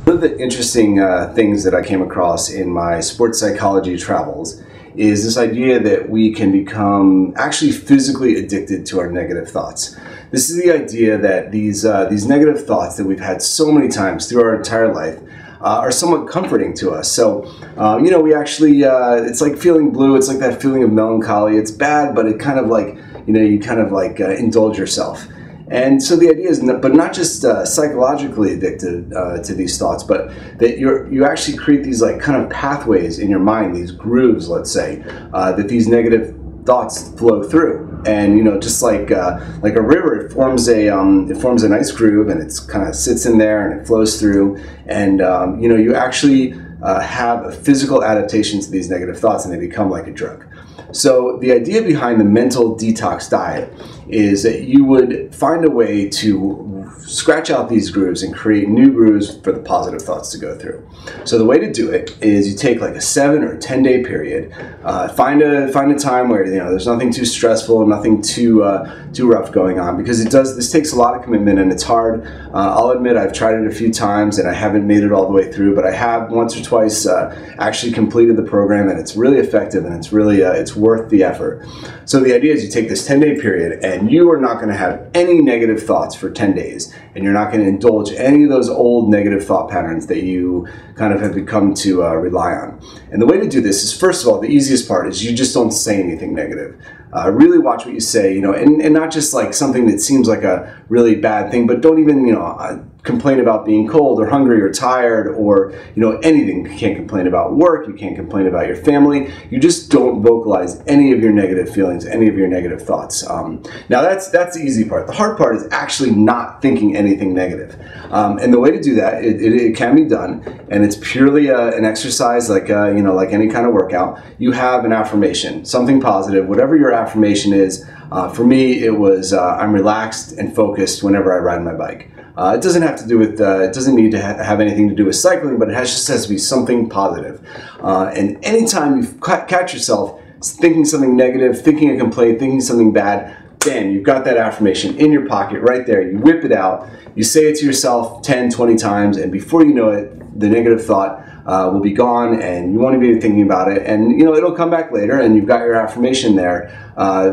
One of the interesting things that I came across in my sports psychology travels is this idea that we can become actually physically addicted to our negative thoughts. This is the idea that these negative thoughts that we've had so many times through our entire life are somewhat comforting to us. So, you know, we actually, it's like feeling blue. It's like that feeling of melancholy. It's bad, but it kind of like, you know, you kind of like indulge yourself. And so the idea is, but not just psychologically addicted to these thoughts, but that you actually create these like kind of pathways in your mind, these grooves, let's say, that these negative thoughts flow through. And you know, just like a river, it forms a nice groove, and it's kind of sits in there and it flows through. And you know, you actually have a physical adaptation to these negative thoughts, and they become like a drug. So the idea behind the mental detox diet is that you would find a way to scratch out these grooves and create new grooves for the positive thoughts to go through. So the way to do it is you take like a 7 or 10 day period, find a time where, you know, there's nothing too stressful, nothing too rough going on, because this takes a lot of commitment and it's hard. I'll admit I've tried it a few times and I haven't made it all the way through, but I have once or twice actually completed the program, and it's really effective, and it's really it's worth the effort. So the idea is you take this 10-day period and you are not going to have any negative thoughts for 10 days, and you're not going to indulge any of those old negative thought patterns that you kind of have become to rely on. And the way to do this is, first of all, the easiest part is you just don't say anything negative. Really watch what you say, you know, and not just like something that seems like a really bad thing, but don't even, you know, complain about being cold or hungry or tired or, you know, anything. You can't complain about work. You can't complain about your family. You just don't vocalize any of your negative feelings, any of your negative thoughts. Now that's the easy part. The hard part is actually not thinking anything negative. And the way to do that, it can be done, and it's purely an exercise like, you know, like any kind of workout. You have an affirmation, something positive, whatever your affirmation is. For me, it was, I'm relaxed and focused whenever I ride my bike. It doesn't have to do with, it doesn't need to have anything to do with cycling, but it just has to be something positive. And anytime you catch yourself thinking something negative, thinking a complaint, thinking something bad, bam, you've got that affirmation in your pocket right there. You whip it out, you say it to yourself 10, 20 times, and before you know it, the negative thought will be gone, and you won't even be thinking about it, and you know, it'll come back later, and you've got your affirmation there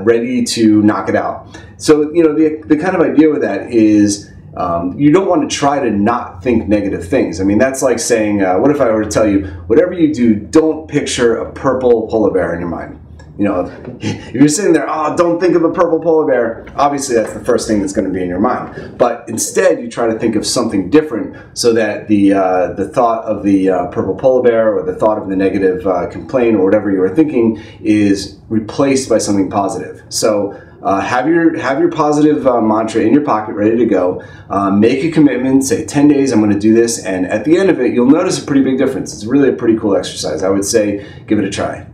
ready to knock it out. So you know, the kind of idea with that is you don't want to try to not think negative things. I mean, that's like saying, what if I were to tell you, whatever you do, don't picture a purple polar bear in your mind. You know, if you're sitting there, oh, don't think of a purple polar bear, obviously that's the first thing that's going to be in your mind. But instead, you try to think of something different, so that the thought of the purple polar bear, or the thought of the negative complaint, or whatever you were thinking, is replaced by something positive. So have your positive mantra in your pocket, ready to go. Make a commitment, say 10 days, I'm going to do this, and at the end of it, you'll notice a pretty big difference. It's really a pretty cool exercise. I would say give it a try.